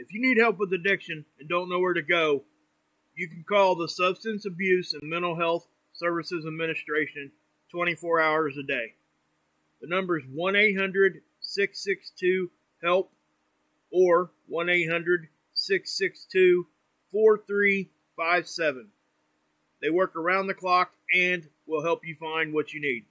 If you need help with addiction and don't know where to go, you can call the Substance Abuse and Mental Health Services Administration 24 hours a day. The number is 1-800-662-HELP or 1-800-662-4357. They work around the clock and will help you find what you need.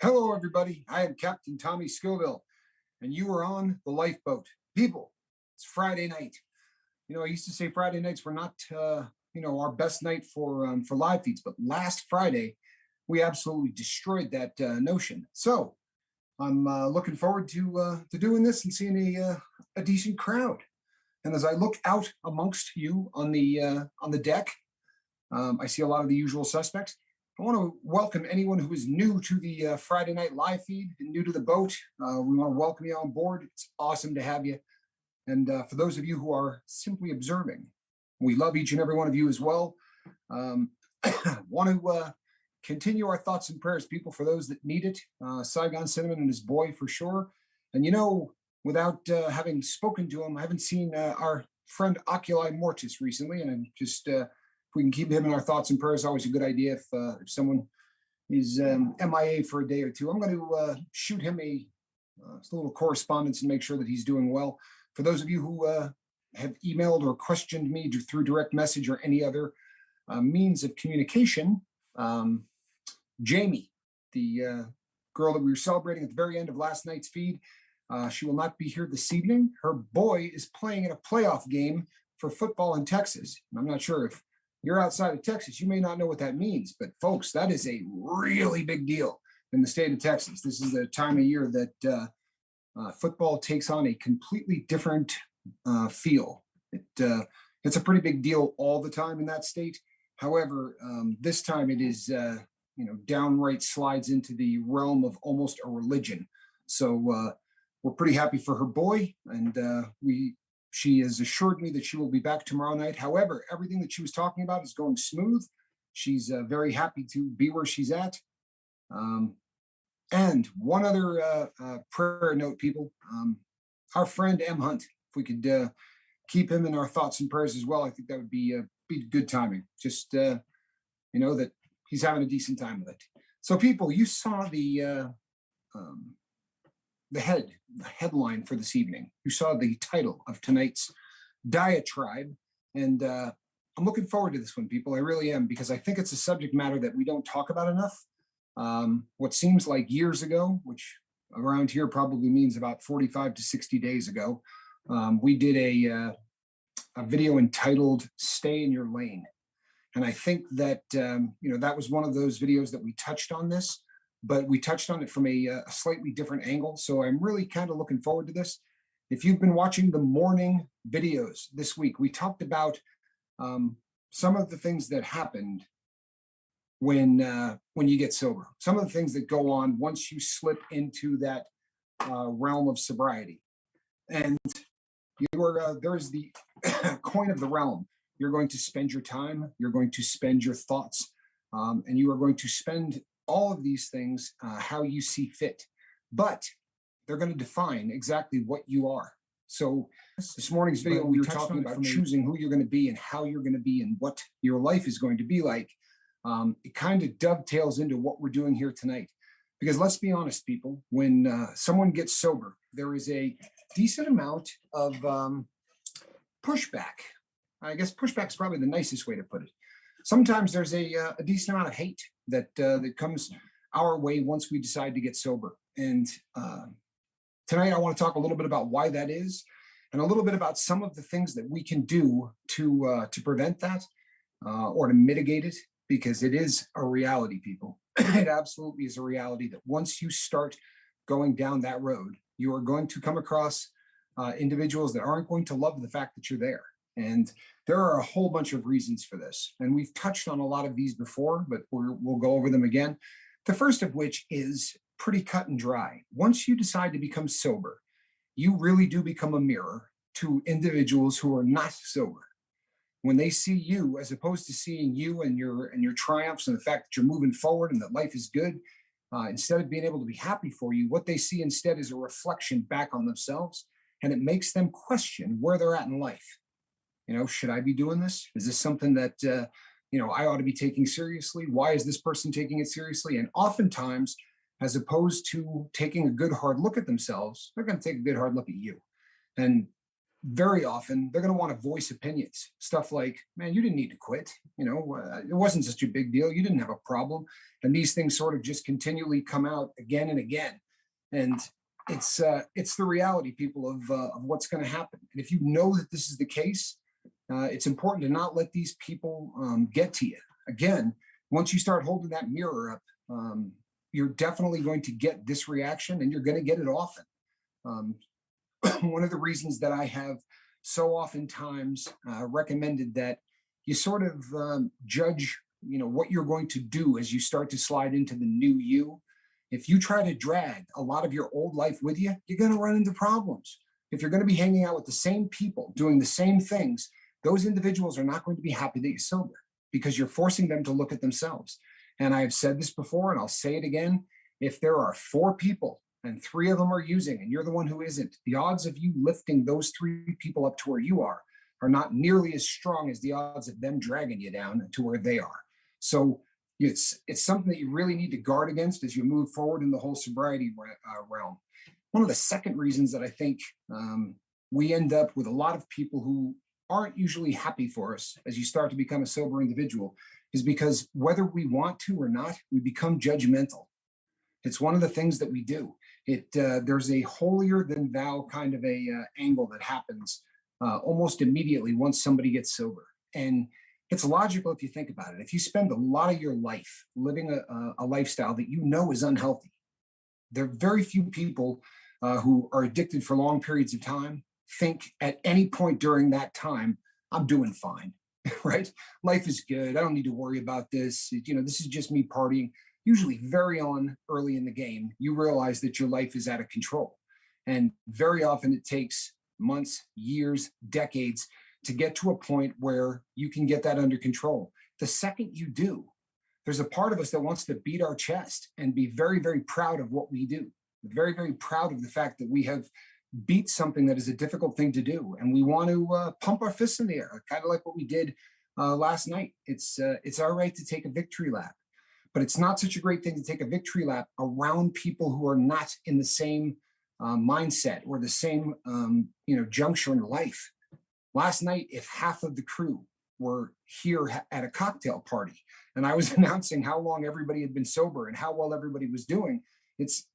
Hello, everybody. I am Captain Tommy Scoville, and you are on the lifeboat. People, it's Friday night. I used to say Friday nights were not, our best night for live feeds, but last Friday we absolutely destroyed that notion. So I'm looking forward to doing this and seeing a decent crowd. And as I look out amongst you on the deck, I see a lot of the usual suspects. I want to welcome anyone who is new to the Friday night live feed and new to the boat. We want to welcome you on board. It's awesome to have you. And for those of you who are simply observing, we love each and every one of you as well. Want to continue our thoughts and prayers, people, for those that need it. Saigon Cinnamon and his boy for sure. And without having spoken to him, I haven't seen our friend Oculi Mortis recently, and I'm just if we can keep him in our thoughts and prayers, always a good idea. If someone is MIA for a day or two, I'm going to shoot him a little correspondence and make sure that he's doing well. For those of you who have emailed or questioned me through direct message or any other means of communication, Jamie, the girl that we were celebrating at the very end of last night's feed, she will not be here this evening. Her boy is playing in a playoff game for football in Texas. And I'm not sure if you're outside of Texas, you may not know what that means, but folks, that is a really big deal in the state of Texas. This is the time of year that football takes on a completely different feel. It's a pretty big deal all the time in that state. However, this time it is, downright slides into the realm of almost a religion. So we're pretty happy for her boy, and she has assured me that she will be back tomorrow night. However, everything that she was talking about is going smooth. She's very happy to be where she's at. And one other prayer note, people. Our friend M. Hunt, if we could keep him in our thoughts and prayers as well, I think that would be good timing. Just, that he's having a decent time with it. So, people, you saw the headline for this evening. You saw the title of tonight's diatribe, and I'm looking forward to this one, people. I really am, because I think it's a subject matter that we don't talk about enough. What seems like years ago, which around here probably means about 45 to 60 days ago, we did a video entitled "Stay in Your Lane," and I think that that was one of those videos that we touched on this. But we touched on it from a slightly different angle. So I'm really kind of looking forward to this. If you've been watching the morning videos this week, we talked about some of the things that happened when you get sober. Some of the things that go on once you slip into that realm of sobriety. And there's the coin of the realm. You're going to spend your time, you're going to spend your thoughts, and you are going to spend all of these things how you see fit, but they're going to define exactly what you are. So this morning's video, we were talking about choosing who you're going to be and how you're going to be and what your life is going to be like. It kind of dovetails into what we're doing here tonight, because let's be honest, people, when someone gets sober, there is a decent amount of pushback. I guess pushback is probably the nicest way to put it. Sometimes there's a decent amount of hate that comes our way once we decide to get sober. And tonight I want to talk a little bit about why that is, and a little bit about some of the things that we can do to prevent that or to mitigate it, because it is a reality, people. It absolutely is a reality that once you start going down that road, you are going to come across individuals that aren't going to love the fact that you're there. And there are a whole bunch of reasons for this. And we've touched on a lot of these before, but we'll go over them again. The first of which is pretty cut and dry. Once you decide to become sober, you really do become a mirror to individuals who are not sober. When they see you, as opposed to seeing you and your triumphs and the fact that you're moving forward and that life is good, instead of being able to be happy for you, what they see instead is a reflection back on themselves, and it makes them question where they're at in life. Should I be doing this? Is this something that I ought to be taking seriously? Why is this person taking it seriously? And oftentimes, as opposed to taking a good hard look at themselves, they're going to take a good hard look at you. And very often, they're going to want to voice opinions. Stuff like, man, you didn't need to quit. It wasn't such a big deal. You didn't have a problem. And these things sort of just continually come out again and again. And it's the reality, people, of what's going to happen. And if you know that this is the case, it's important to not let these people get to you. Again, once you start holding that mirror up, you're definitely going to get this reaction, and you're going to get it often. One of the reasons that I have so oftentimes recommended that you sort of judge, what you're going to do as you start to slide into the new you. If you try to drag a lot of your old life with you, you're going to run into problems. If you're going to be hanging out with the same people, doing the same things, those individuals are not going to be happy that you're sober, because you're forcing them to look at themselves. And I've said this before, and I'll say it again. If there are 4 people and 3 of them are using, and you're the one who isn't, the odds of you lifting those 3 people up to where you are not nearly as strong as the odds of them dragging you down to where they are. So it's something that you really need to guard against as you move forward in the whole sobriety realm. One of the second reasons that I think we end up with a lot of people who aren't usually happy for us as you start to become a sober individual is because, whether we want to or not, we become judgmental. It's one of the things that we do. There's a holier than thou kind of a angle that happens almost immediately once somebody gets sober. And it's logical if you think about it. If you spend a lot of your life living a lifestyle that you know is unhealthy, there are very few people who are addicted for long periods of time think at any point during that time, I'm doing fine, right? Life is good. I don't need to worry about this. This is just me partying. Usually very early in the game, you realize that your life is out of control. And very often it takes months, years, decades to get to a point where you can get that under control. The second you do, there's a part of us that wants to beat our chest and be very, very proud of what we do. Very, very proud of the fact that we have beat something that is a difficult thing to do. And we want to pump our fists in the air, kind of like what we did last night. It's our right to take a victory lap, but it's not such a great thing to take a victory lap around people who are not in the same mindset or the same juncture in life. Last night, if half of the crew were here at a cocktail party and I was announcing how long everybody had been sober and how well everybody was doing,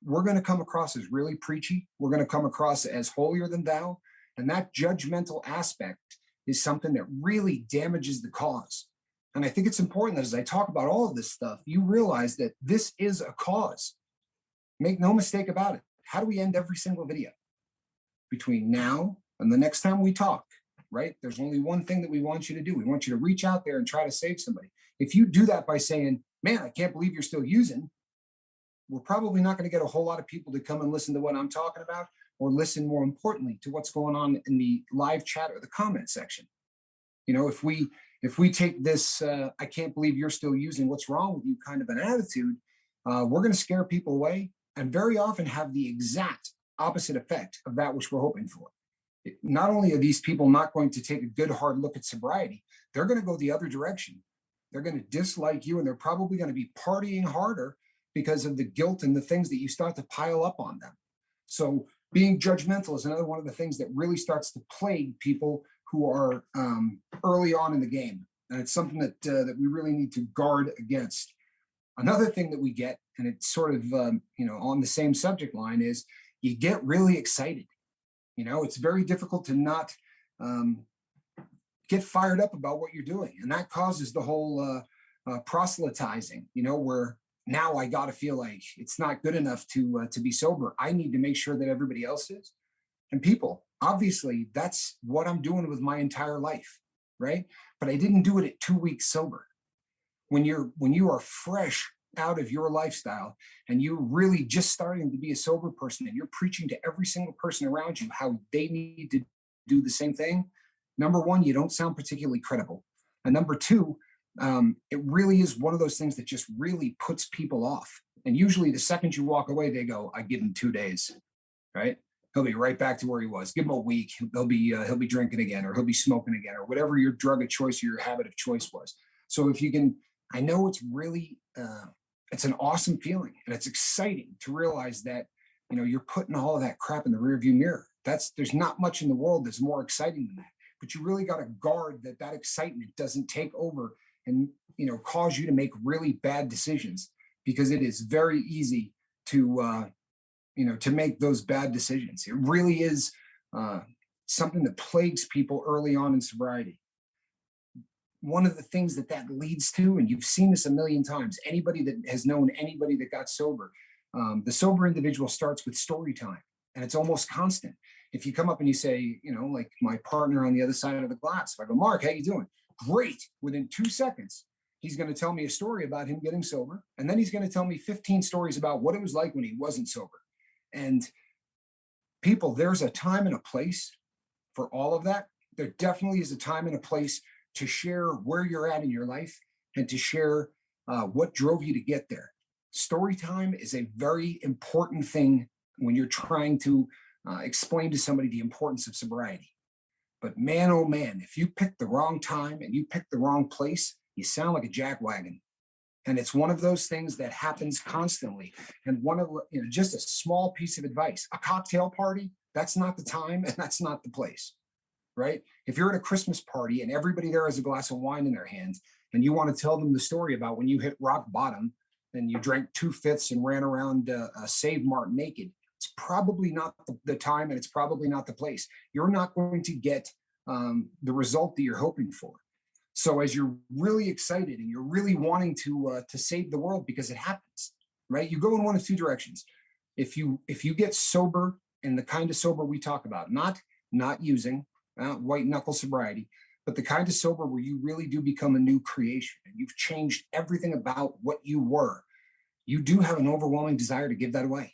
we're going to come across as really preachy. We're going to come across as holier than thou. And that judgmental aspect is something that really damages the cause. And I think it's important that as I talk about all of this stuff, you realize that this is a cause. Make no mistake about it. How do we end every single video? Between now and the next time we talk, right? There's only one thing that we want you to do. We want you to reach out there and try to save somebody. If you do that by saying, man, I can't believe you're still using, we're probably not going to get a whole lot of people to come and listen to what I'm talking about, or listen, more importantly, to what's going on in the live chat or the comment section. If we take this, I can't believe you're still using, what's wrong with you kind of an attitude, we're going to scare people away and very often have the exact opposite effect of that which we're hoping for. Not only are these people not going to take a good hard look at sobriety, they're going to go the other direction. They're going to dislike you, and they're probably going to be partying harder because of the guilt and the things that you start to pile up on them. So being judgmental is another one of the things that really starts to plague people who are early on in the game. And it's something that we really need to guard against. Another thing that we get, and it's sort of on the same subject line, is you get really excited. It's very difficult to not get fired up about what you're doing. And that causes the whole proselytizing, where now I got to feel like it's not good enough to be sober. I need to make sure that everybody else is. And people, obviously, that's what I'm doing with my entire life, right? But I didn't do it at 2 weeks sober. When you are fresh out of your lifestyle and you're really just starting to be a sober person and you're preaching to every single person around you how they need to do the same thing, number one, you don't sound particularly credible. And number two, it really is one of those things that just really puts people off. And usually the second you walk away, they go, I give him 2 days, right? He'll be right back to where he was. Give him a week. He'll be drinking again, or he'll be smoking again, or whatever your drug of choice or your habit of choice was. So if you can, I know it's really, it's an awesome feeling, and it's exciting to realize that, you know, you're putting all of that crap in the rearview mirror. There's not much in the world that's more exciting than that. But you really got to guard that excitement doesn't take over and, you know, cause you to make really bad decisions, because it is very easy to to make those bad decisions. It really is something that plagues people early on in sobriety. One of the things that leads to, and you've seen this a million times, anybody that has known anybody that got sober, the sober individual starts with story time, and it's almost constant. If you come up and you say, you know, like my partner on the other side of the glass, if I go, Mark, how you doing? Great. Within 2 seconds, he's going to tell me a story about him getting sober, and then he's going to tell me 15 stories about what it was like when he wasn't sober. And people, there's a time and a place for all of that. There definitely is a time and a place to share where you're at in your life and to share what drove you to get there. Story time is a very important thing when you're trying to explain to somebody the importance of sobriety. But man, oh man, if you pick the wrong time and you pick the wrong place, you sound like a jackwagon. And it's one of those things that happens constantly. And one of, you know, just a small piece of advice, a cocktail party, that's not the time and that's not the place, right? If you're at a Christmas party and everybody there has a glass of wine in their hands and you want to tell them the story about when you hit rock bottom and you drank 2/5 and ran around Save Mart naked, it's probably not the time and it's probably not the place. You're not going to get the result that you're hoping for. So as you're really excited and you're really wanting to save the world, because it happens, right? You go in one of two directions. If you get sober, and the kind of sober we talk about, not using white knuckle sobriety, but the kind of sober where you really do become a new creation and you've changed everything about what you were, you do have an overwhelming desire to give that away,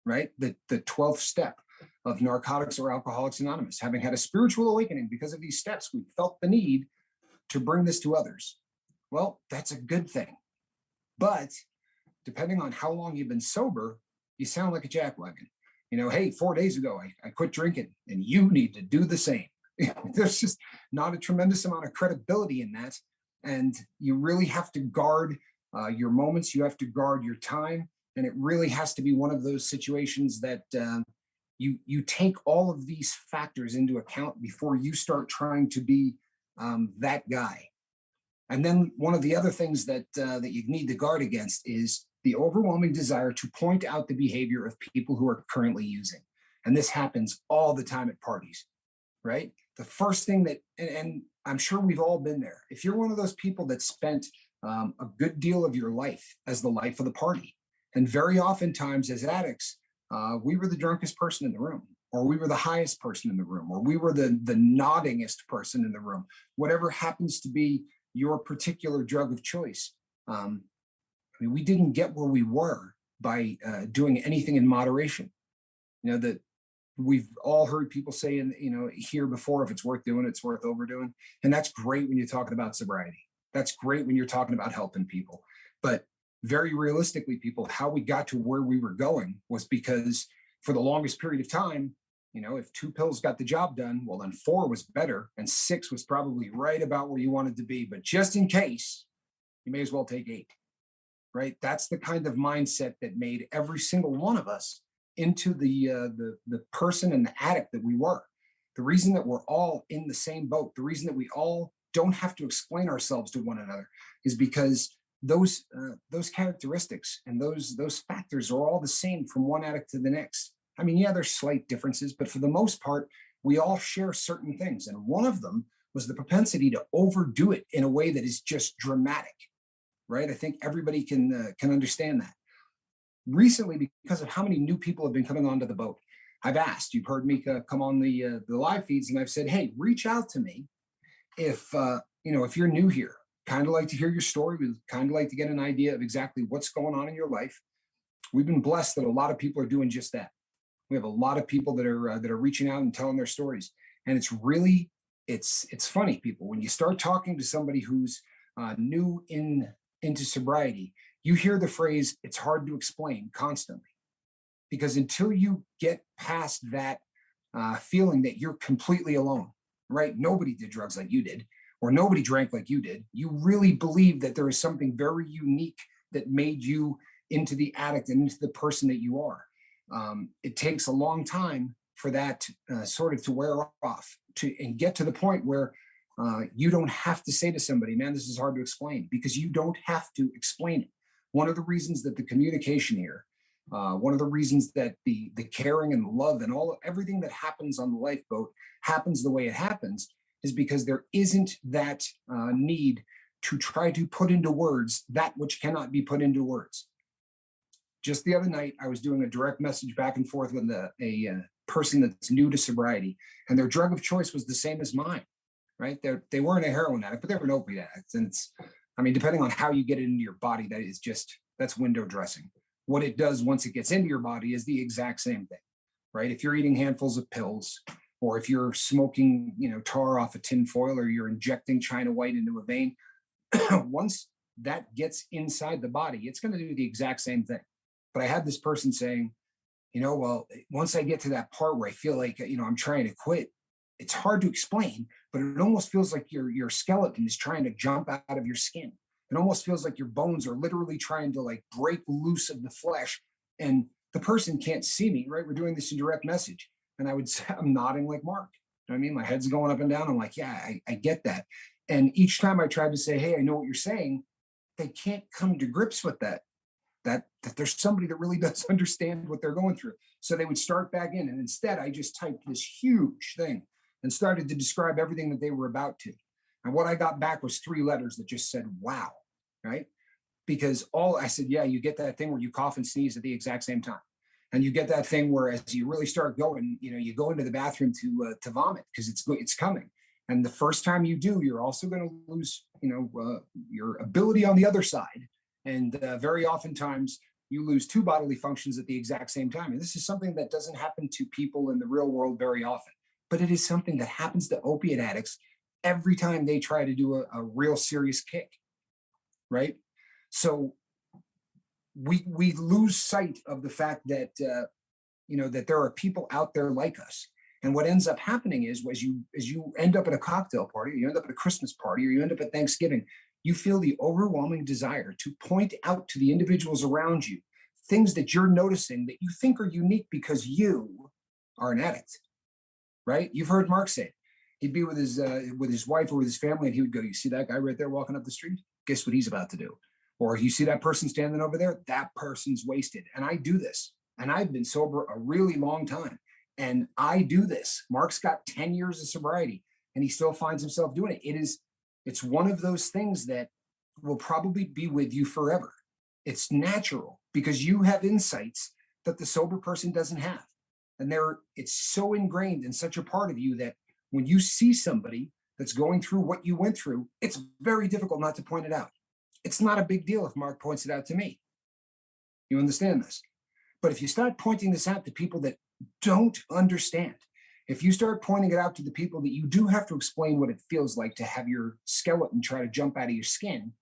right? The 12th step of Narcotics or Alcoholics Anonymous, having had a spiritual awakening because of these steps, we felt the need to bring this to others. Well, that's a good thing. But depending on how long you've been sober, you sound like a jackwagon. You know, hey, 4 days ago, I quit drinking and you need to do the same. There's just not a tremendous amount of credibility in that. And you really have to guard your moments. You have to guard your time. And it really has to be one of those situations that you take all of these factors into account before you start trying to be that guy. And then one of the other things that you need to guard against is the overwhelming desire to point out the behavior of people who are currently using. And this happens all the time at parties, right? The first thing that, and I'm sure we've all been there. If you're one of those people that spent a good deal of your life as the life of the party, and very oftentimes as addicts, we were the drunkest person in the room, or we were the highest person in the room, or we were the noddingest person in the room, whatever happens to be your particular drug of choice. I mean, we didn't get where we were by doing anything in moderation. You know, that we've all heard people say, here before, if it's worth doing, it's worth overdoing. And that's great when you're talking about sobriety. That's great when you're talking about helping people. But very realistically, people, how we got to where we were going was because for the longest period of time, if 2 pills got the job done, well, then 4 was better and 6 was probably right about where you wanted to be. But just in case, you may as well take 8, right? That's the kind of mindset that made every single one of us into the person and the addict that we were. The reason that we're all in the same boat, the reason that we all don't have to explain ourselves to one another is because those characteristics and those factors are all the same from one addict to the next. I mean, yeah, there's slight differences, but for the most part, we all share certain things. And one of them was the propensity to overdo it in a way that is just dramatic, right? I think everybody can understand that. Recently, because of how many new people have been coming onto the boat, I've asked. You've heard me come on the live feeds, and I've said, "Hey, reach out to me if if you're new here. Kind of like to hear your story. We'd kind of like to get an idea of exactly what's going on in your life." We've been blessed that a lot of people are doing just that. We have a lot of people that are reaching out and telling their stories, and it's funny, people, when you start talking to somebody who's new into sobriety, you hear the phrase "it's hard to explain" constantly, because until you get past that feeling that you're completely alone, right? Nobody did drugs like you did, or nobody drank like you did. You really believe that there is something very unique that made you into the addict and into the person that you are. It takes a long time for that sort of to wear off and get to the point where you don't have to say to somebody, "Man, this is hard to explain," because you don't have to explain it. One of the reasons that the communication here, one of the reasons that the caring and love and everything that happens on the lifeboat happens the way it happens, is because there isn't that need to try to put into words that which cannot be put into words. Just the other night, I was doing a direct message back and forth with a person that's new to sobriety, and their drug of choice was the same as mine, right? They weren't a heroin addict, but they were an opiate addict. And depending on how you get it into your body, that's window dressing. What it does once it gets into your body is the exact same thing, right? If you're eating handfuls of pills, or if you're smoking, tar off a tin foil, or you're injecting China white into a vein, once that gets inside the body, it's going to do the exact same thing. But I had this person saying, well, once I get to that part where I feel like, I'm trying to quit, it's hard to explain, but it almost feels like your skeleton is trying to jump out of your skin. It almost feels like your bones are literally trying to like break loose of the flesh. And the person can't see me, right? We're doing this in direct message. And I would say, I'm nodding like Mark. You know what I mean? My head's going up and down. I'm like, yeah, I get that. And each time I tried to say, "Hey, I know what you're saying," they can't come to grips with that there's somebody that really does understand what they're going through. So they would start back in. And instead, I just typed this huge thing and started to describe everything that they were about to. And what I got back was 3 letters that just said, "Wow," right? Because I said, yeah, you get that thing where you cough and sneeze at the exact same time. And you get that thing where as you really start going, you go into the bathroom to vomit because it's coming. And the first time you do, you're also going to lose, your ability on the other side. And very oftentimes you lose 2 bodily functions at the exact same time. And this is something that doesn't happen to people in the real world very often, but it is something that happens to opiate addicts every time they try to do a real serious kick, right? So we lose sight of the fact that, that there are people out there like us. And what ends up happening is as you end up at a cocktail party, or you end up at a Christmas party, or you end up at Thanksgiving, you feel the overwhelming desire to point out to the individuals around you things that you're noticing that you think are unique because you are an addict, right? You've heard Mark say it. He'd be with his wife or with his family, and he would go, "You see that guy right there walking up the street? Guess what he's about to do?" Or, "You see that person standing over there? That person's wasted." And I do this. And I've been sober a really long time. And I do this. Mark's got 10 years of sobriety, and he still finds himself doing it. It's one of those things that will probably be with you forever. It's natural because you have insights that the sober person doesn't have. And it's so ingrained in such a part of you that when you see somebody that's going through what you went through, it's very difficult not to point it out. It's not a big deal if Mark points it out to me. You understand this? But if you start pointing this out to people that don't understand, if you start pointing it out to the people that you do have to explain what it feels like to have your skeleton try to jump out of your skin,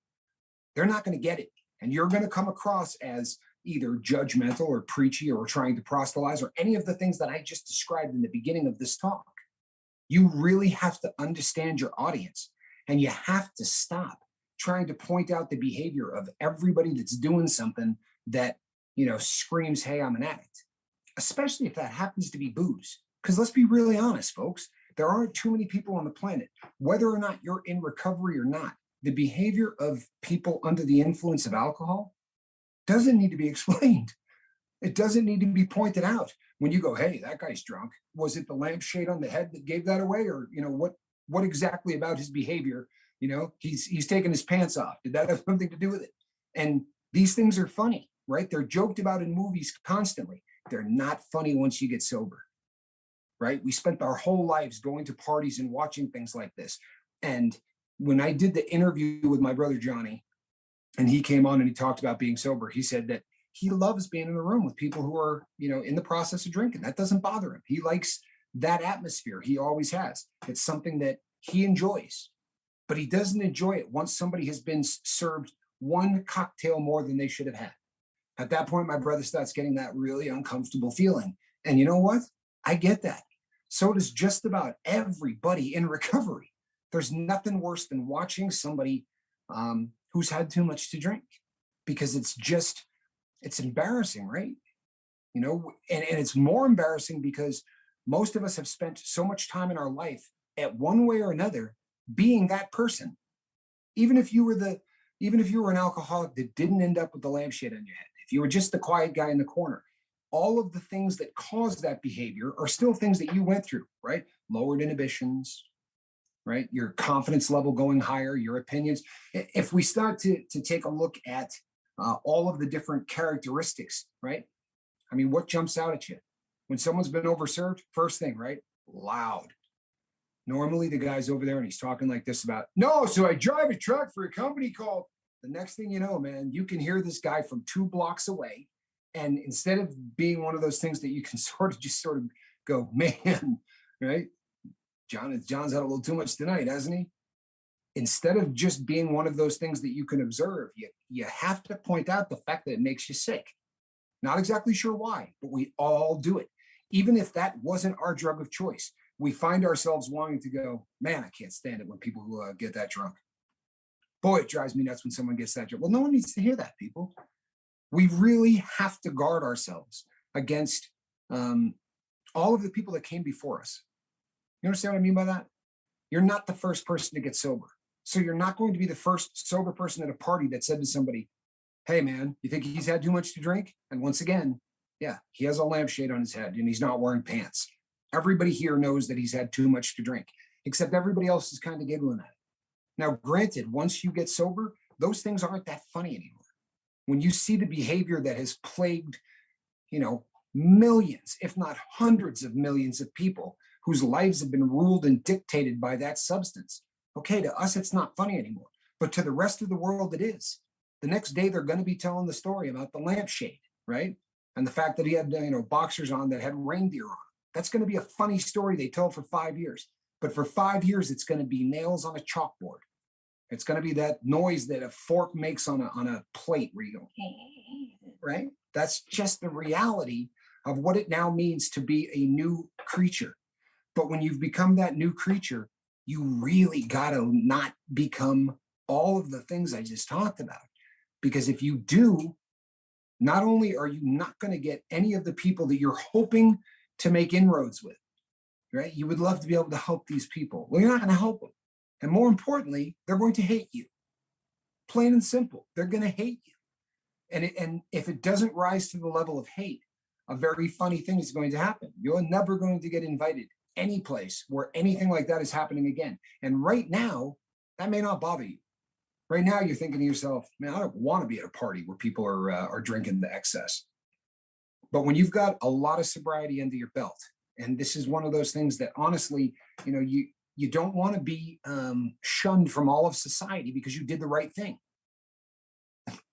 they're not going to get it. And you're going to come across as either judgmental or preachy or trying to proselytize or any of the things that I just described in the beginning of this talk. You really have to understand your audience, and you have to stop trying to point out the behavior of everybody that's doing something that, screams, "Hey, I'm an addict," especially if that happens to be booze. Because let's be really honest, folks, there aren't too many people on the planet, whether or not you're in recovery or not. The behavior of people under the influence of alcohol doesn't need to be explained. It doesn't need to be pointed out. When you go, "Hey, that guy's drunk," was it the lampshade on the head that gave that away? Or, what exactly about his behavior He's taking his pants off. Did that have something to do with it? And these things are funny, right? They're joked about in movies constantly. They're not funny once you get sober, right? We spent our whole lives going to parties and watching things like this. And when I did the interview with my brother Johnny, and he came on and he talked about being sober, he said that he loves being in the room with people who are, in the process of drinking. That doesn't bother him. He likes that atmosphere. He always has. It's something that he enjoys, but he doesn't enjoy it once somebody has been served one cocktail more than they should have had. At that point, my brother starts getting that really uncomfortable feeling. And you know what? I get that. So does just about everybody in recovery. There's nothing worse than watching somebody who's had too much to drink, because it's embarrassing, right? And it's more embarrassing because most of us have spent so much time in our life at one way or another being that person. Even if you were an alcoholic that didn't end up with the lampshade on your head, if you were just the quiet guy in the corner, all of the things that caused that behavior are still things that you went through, right? Lowered inhibitions, right? Your confidence level going higher, your opinions. If we start to take a look at all of the different characteristics, right? I mean, what jumps out at you? When someone's been overserved, first thing, right? Loud. Normally the guy's over there and he's talking like this about, no, so I drive a truck for a company called, the next thing you know, man, you can hear this guy from 2 blocks away. And instead of being one of those things that you can sort of go, man, right? John's had a little too much tonight, hasn't he? Instead of just being one of those things that you can observe, you have to point out the fact that it makes you sick. Not exactly sure why, but we all do it. Even if that wasn't our drug of choice, we find ourselves wanting to go, man, I can't stand it when people get that drunk. Boy, it drives me nuts when someone gets that drunk. Well, no one needs to hear that, people. We really have to guard ourselves against all of the people that came before us. You understand what I mean by that? You're not the first person to get sober. So you're not going to be the first sober person at a party that said to somebody, hey, man, you think he's had too much to drink? And once again, yeah, he has a lampshade on his head and he's not wearing pants. Everybody here knows that he's had too much to drink, except everybody else is kind of giggling at it. Now, granted, once you get sober, those things aren't that funny anymore. When you see the behavior that has plagued, millions, if not hundreds of millions of people whose lives have been ruled and dictated by that substance, okay, to us, it's not funny anymore. But to the rest of the world, it is. The next day, they're going to be telling the story about the lampshade, right? And the fact that he had, boxers on that had reindeer on. That's going to be a funny story they tell for 5 years. But for 5 years, it's going to be nails on a chalkboard. It's going to be that noise that a fork makes on a plate where you go, right? That's just the reality of what it now means to be a new creature. But when you've become that new creature, you really got to not become all of the things I just talked about. Because if you do, not only are you not going to get any of the people that you're hoping to make inroads with, right? You would love to be able to help these people. Well, you're not going to help them. And more importantly, they're going to hate you. Plain and simple. They're going to hate you. And if it doesn't rise to the level of hate, a very funny thing is going to happen. You're never going to get invited any place where anything like that is happening again. And right now, that may not bother you. Right now, you're thinking to yourself, man, I don't want to be at a party where people are drinking the excess. But when you've got a lot of sobriety under your belt, and this is one of those things that honestly, you don't want to be shunned from all of society because you did the right thing.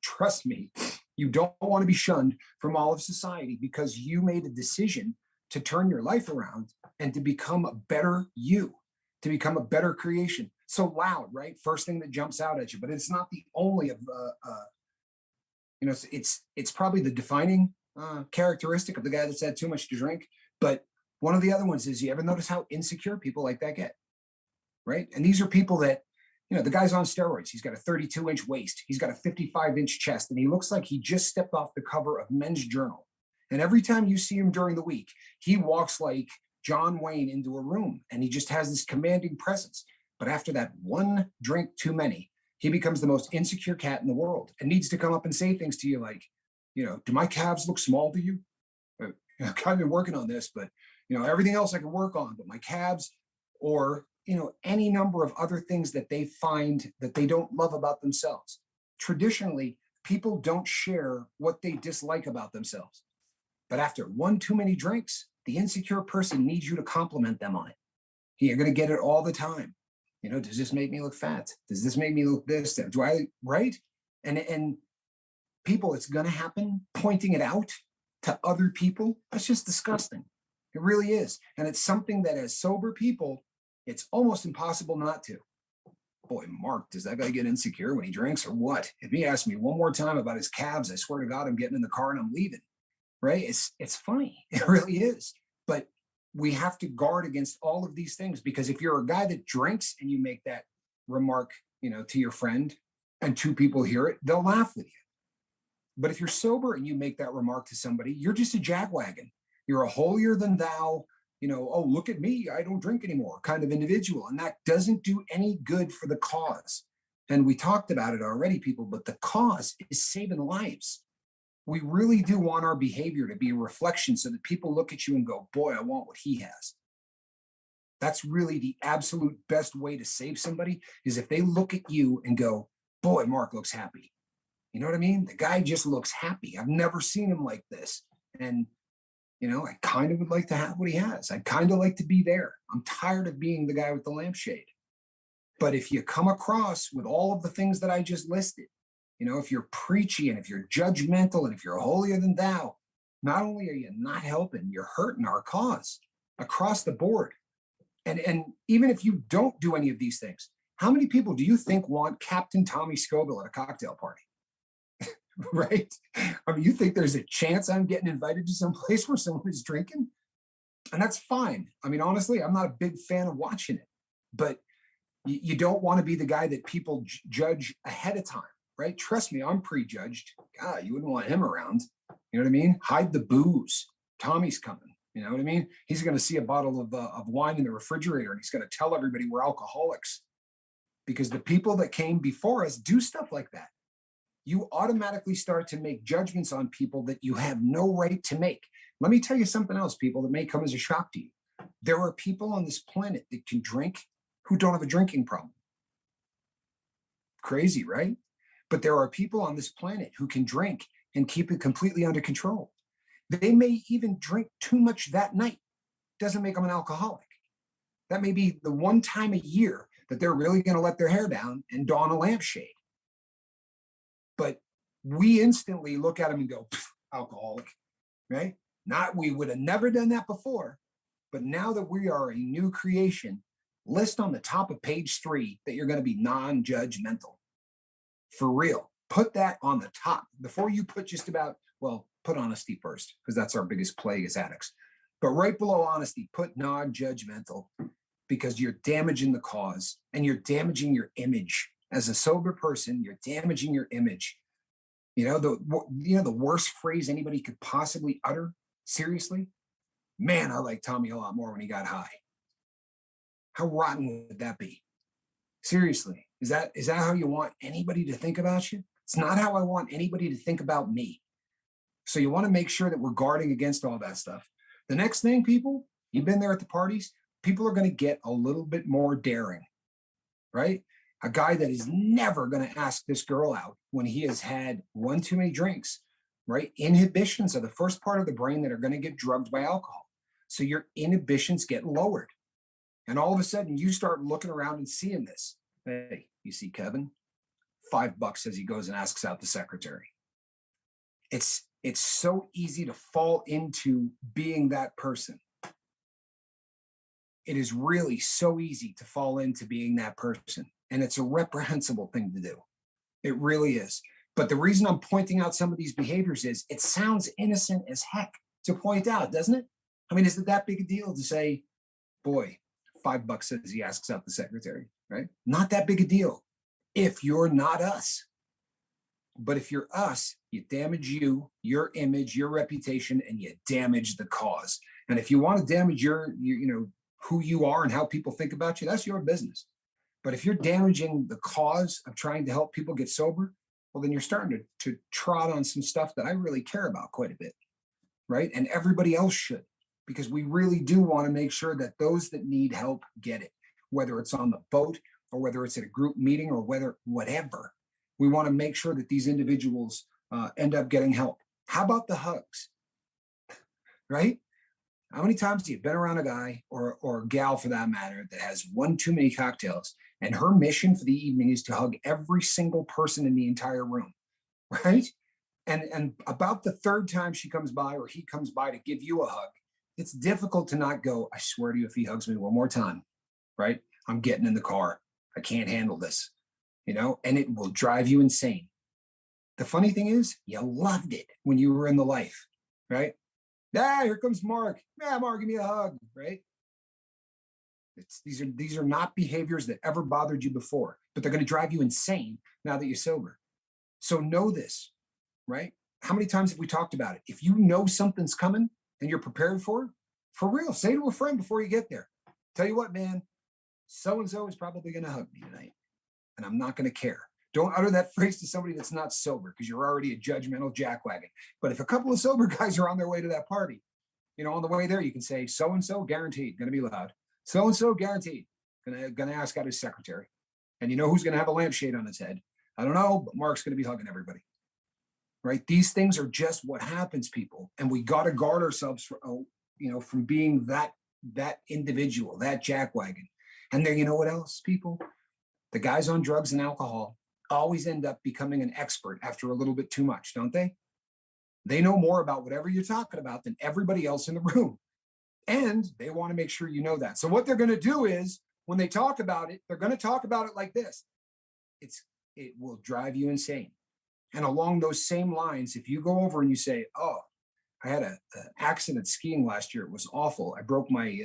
Trust me, you don't want to be shunned from all of society because you made a decision to turn your life around and to become a better you, to become a better creation. So loud, right? First thing that jumps out at you, but it's not the only of it's probably the defining characteristic of the guy that's had too much to drink. But one of the other ones is, you ever notice how insecure people like that get, right? And these are people that, the guy's on steroids. He's got a 32-inch waist. He's got a 55-inch chest, and he looks like he just stepped off the cover of Men's Journal. And every time you see him during the week, he walks like John Wayne into a room, and he just has this commanding presence. But after that one drink too many, he becomes the most insecure cat in the world and needs to come up and say things to you like, do my calves look small to you? I've kind of been working on this, but, everything else I can work on, but my calves, or any number of other things that they find that they don't love about themselves. Traditionally, people don't share what they dislike about themselves. But after one too many drinks, the insecure person needs you to compliment them on it. You're going to get it all the time. Does this make me look fat? Does this make me look this? Do I, right? And people, it's going to happen. Pointing it out to other people, that's just disgusting. It really is. And it's something that as sober people, it's almost impossible not to. Boy, Mark, does that guy get insecure when he drinks or what? If he asks me one more time about his calves, I swear to God, I'm getting in the car and I'm leaving. Right? It's funny. It really is. But we have to guard against all of these things, because if you're a guy that drinks and you make that remark, to your friend and two people hear it, they'll laugh with you. But if you're sober and you make that remark to somebody, you're just a jackwagon. You're a holier than thou, oh, look at me, I don't drink anymore kind of individual. And that doesn't do any good for the cause. And we talked about it already, people, but the cause is saving lives. We really do want our behavior to be a reflection so that people look at you and go, boy, I want what he has. That's really the absolute best way to save somebody, is if they look at you and go, boy, Mark looks happy. You know what I mean? The guy just looks happy. I've never seen him like this. And, I kind of would like to have what he has. I'd kind of like to be there. I'm tired of being the guy with the lampshade. But if you come across with all of the things that I just listed, if you're preachy and if you're judgmental and if you're holier than thou, not only are you not helping, you're hurting our cause across the board. And even if you don't do any of these things, how many people do you think want Captain Tommy Scoville at a cocktail party? Right? I mean, you think there's a chance I'm getting invited to some place where someone is drinking? And that's fine. I mean, honestly, I'm not a big fan of watching it, but you don't want to be the guy that people judge ahead of time, right? Trust me, I'm prejudged. God, you wouldn't want him around. You know what I mean? Hide the booze. Tommy's coming. You know what I mean? He's going to see a bottle of wine in the refrigerator and he's going to tell everybody we're alcoholics, because the people that came before us do stuff like that. You automatically start to make judgments on people that you have no right to make. Let me tell you something else, people, that may come as a shock to you. There are people on this planet that can drink who don't have a drinking problem. Crazy, right? But there are people on this planet who can drink and keep it completely under control. They may even drink too much that night. Doesn't make them an alcoholic. That may be the one time a year that they're really going to let their hair down and don a lampshade. But we instantly look at them and go, alcoholic, right? Not, we would have never done that before. But now that we are a new creation, list on the top of page 3 that you're going to be non-judgmental. For real. Put that on the top before you put just about, well, put honesty first, because that's our biggest plague as addicts. But right below honesty, put non-judgmental, because you're damaging the cause and you're damaging your image. As a sober person, you're damaging your image. The worst phrase anybody could possibly utter, seriously, man, I like Tommy a lot more when he got high. How rotten would that be? Seriously, is that how you want anybody to think about you? It's not how I want anybody to think about me. So you want to make sure that we're guarding against all that stuff. The next thing, people, you've been there at the parties, people are going to get a little bit more daring, right? A guy that is never going to ask this girl out when he has had one too many drinks, right? Inhibitions are the first part of the brain that are going to get drugged by alcohol. So your inhibitions get lowered. And all of a sudden you start looking around and seeing this. Hey, you see Kevin? $5 as he goes and asks out the secretary. It's so easy to fall into being that person. It is really so easy to fall into being that person. And it's a reprehensible thing to do. It really is. But the reason I'm pointing out some of these behaviors is it sounds innocent as heck to point out, doesn't it? I mean, is it that big a deal to say, boy, $5 as he asks out the secretary, right? Not that big a deal if you're not us. But if you're us, you damage you, your image, your reputation, and you damage the cause. And if you want to damage your who you are and how people think about you, that's your business. But if you're damaging the cause of trying to help people get sober, well, then you're starting to trot on some stuff that I really care about quite a bit, right? And everybody else should, because we really do want to make sure that those that need help get it. whether it's on the boat or whether it's at a group meeting or whatever. We want to make sure that these individuals end up getting help. How about the hugs, right? How many times have you been around a guy or a gal for that matter that has one too many cocktails and her mission for the evening is to hug every single person in the entire room, right? And about the third time she comes by or he comes by to give you a hug, it's difficult to not go, I swear to you, if he hugs me one more time, right? I'm getting in the car. I can't handle this, and it will drive you insane. The funny thing is, you loved it when you were in the life, right? Yeah, here comes Mark. Yeah, Mark, give me a hug, right? These are not behaviors that ever bothered you before, but they're going to drive you insane now that you're sober. So know this, right? How many times have we talked about it? If you know something's coming and you're prepared for it, for real, say to a friend before you get there, tell you what, man, so-and-so is probably going to hug me tonight, and I'm not going to care. Don't utter that phrase to somebody that's not sober because you're already a judgmental jackwagon. But if a couple of sober guys are on their way to that party, on the way there, you can say, so-and-so guaranteed, going to be loud. So-and-so guaranteed, going to ask out his secretary. And you know who's going to have a lampshade on his head? I don't know, but Mark's going to be hugging everybody. Right? These things are just what happens, people. And we got to guard ourselves from being that individual, that jackwagon. And then you know what else, people? The guys on drugs and alcohol always end up becoming an expert after a little bit too much, don't they? They know more about whatever you're talking about than everybody else in the room. And they want to make sure you know that. So what they're going to do is when they talk about it, they're going to talk about it like this. It will drive you insane. And along those same lines, if you go over and you say, oh, I had an accident skiing last year. It was awful. I broke my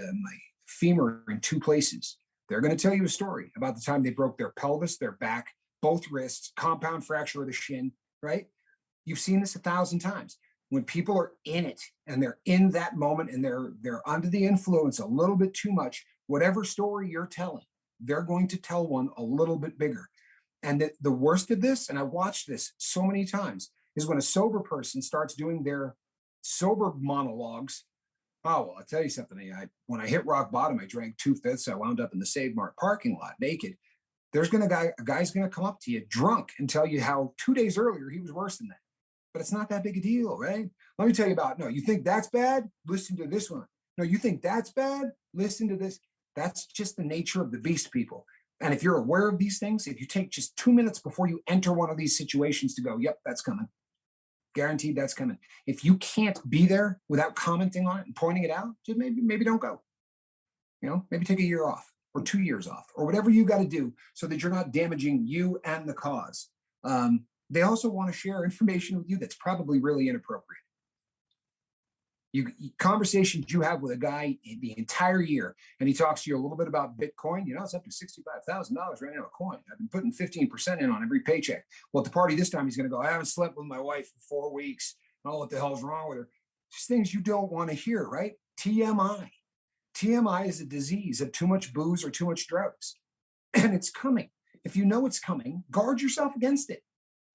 femur in 2 places. They're going to tell you a story about the time they broke their pelvis, their back, both wrists, compound fracture of the shin, right? You've seen this 1,000 times. When people are in it and they're in that moment and they're under the influence a little bit too much, whatever story you're telling, they're going to tell one a little bit bigger. And the worst of this, and I watched this so many times, is when a sober person starts doing their sober monologues. Oh, well, I'll tell you something. When I hit rock bottom, I drank 2/5. I wound up in the Save Mart parking lot naked. A guy's going to come up to you drunk and tell you how 2 days earlier he was worse than that. But it's not that big a deal, right? Let me tell you no, you think that's bad? Listen to this one. No, you think that's bad? Listen to this. That's just the nature of the beast, people. And if you're aware of these things, if you take just 2 minutes before you enter one of these situations to go, yep, that's coming. Guaranteed that's coming. If you can't be there without commenting on it and pointing it out, just maybe don't go. Maybe take a year off or 2 years off or whatever you got to do so that you're not damaging you and the cause. They also want to share information with you that's probably really inappropriate. Conversations you have with a guy in the entire year, and he talks to you a little bit about Bitcoin. It's up to $65,000 right now a coin. I've been putting 15% in on every paycheck. Well, at the party this time, he's going to go, I haven't slept with my wife for 4 weeks. I don't know what the hell's wrong with her. Just things you don't want to hear, right? TMI. TMI is a disease of too much booze or too much drugs. And it's coming. If you know it's coming, guard yourself against it.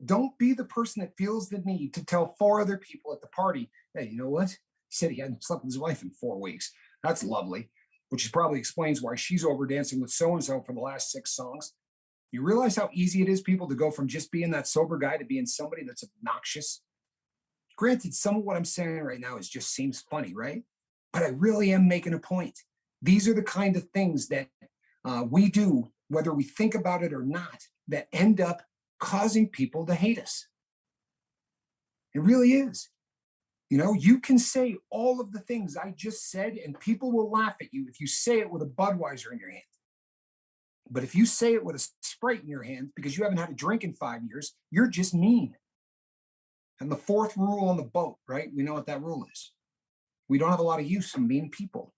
Don't be the person that feels the need to tell 4 other people at the party, hey, you know what? He said he hadn't slept with his wife in 4 weeks. That's lovely, which probably explains why she's over dancing with so-and-so for the last 6 songs. You realize how easy it is, people, to go from just being that sober guy to being somebody that's obnoxious? Granted, some of what I'm saying right now just seems funny, right? But I really am making a point. These are the kind of things that we do, whether we think about it or not, that end up causing people to hate us. It really is. You can say all of the things I just said, and people will laugh at you if you say it with a Budweiser in your hand. But if you say it with a Sprite in your hand because you haven't had a drink in 5 years, you're just mean. And the 4th rule on the boat, right? We know what that rule is. We don't have a lot of use for mean people,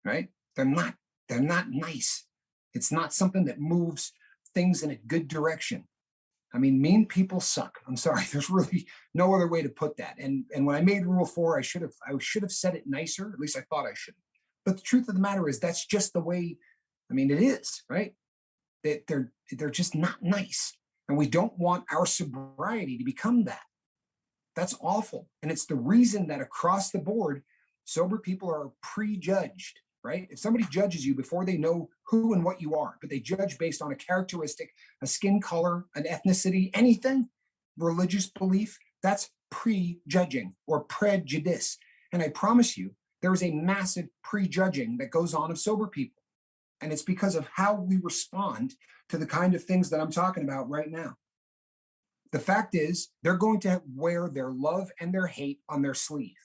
right? They're not nice. It's not something that moves things in a good direction. I mean, mean people suck. I'm sorry. There's really no other way to put that. And when I made Rule 4, I should have said it nicer. At least I thought I should. But the truth of the matter is that's just the way. I mean, it is, right? They're just not nice, and we don't want our sobriety to become that. That's awful, and it's the reason that across the board, sober people are prejudged. right? If somebody judges you before they know who and what you are, but they judge based on a characteristic, a skin color, an ethnicity, anything, religious belief, that's prejudging or prejudice. And I promise you, there is a massive prejudging that goes on of sober people. And it's because of how we respond to the kind of things that I'm talking about right now. The fact is, they're going to wear their love and their hate on their sleeve,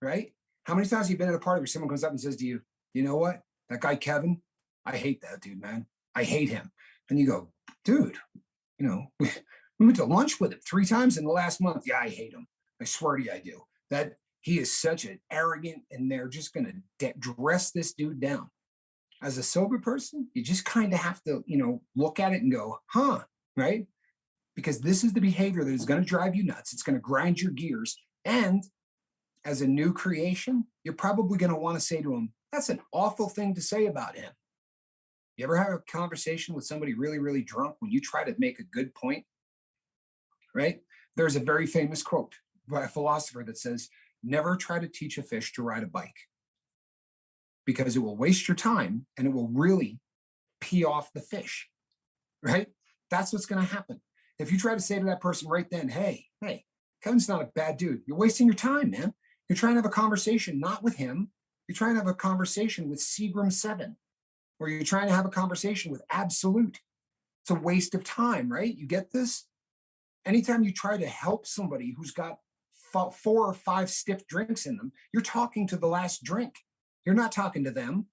right? How many times have you been at a party where someone comes up and says to you, you know what? That guy, Kevin, I hate that dude, man. I hate him. And you go, dude, you know, we went to lunch with him 3 times in the last month. Yeah, I hate him. I swear to you, I do. That he is such an arrogant, and they're just going to dress this dude down. As a sober person, you just kind of have to, you know, look at it and go, huh, right? Because this is the behavior that is going to drive you nuts. It's going to grind your gears. And as a new creation, you're probably going to want to say to him, that's an awful thing to say about him. You ever have a conversation with somebody really, really drunk when you try to make a good point, right? There's a very famous quote by a philosopher that says, never try to teach a fish to ride a bike, because it will waste your time and it will really pee off the fish, right? That's what's going to happen. If you try to say to that person right then, hey, Kevin's not a bad dude, you're wasting your time, man. You're trying to have a conversation, not with him. You're trying to have a conversation with Seagram 7, or you're trying to have a conversation with Absolute. It's a waste of time, right? You get this? Anytime you try to help somebody who's got 4 or 5 stiff drinks in them, you're talking to the last drink. You're not talking to them.